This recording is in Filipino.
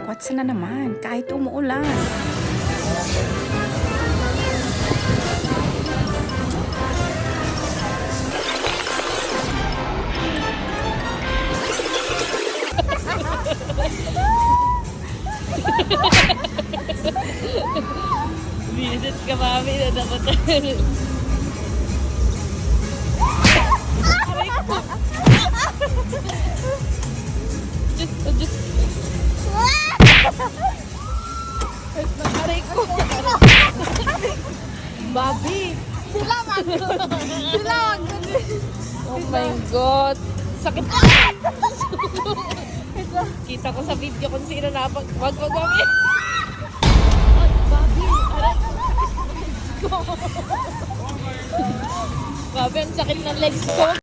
Dakwatsa na naman kahit umuulan. Visit ka, mami, na dapat. Diyos. Aray ko. Bobby. Sila wag Oh my God. Sakit. Kita ko sa video kung sino na wag, Bobby. Ay, Bobby. Aray ko. Bobby, ang sakit ng legs ko.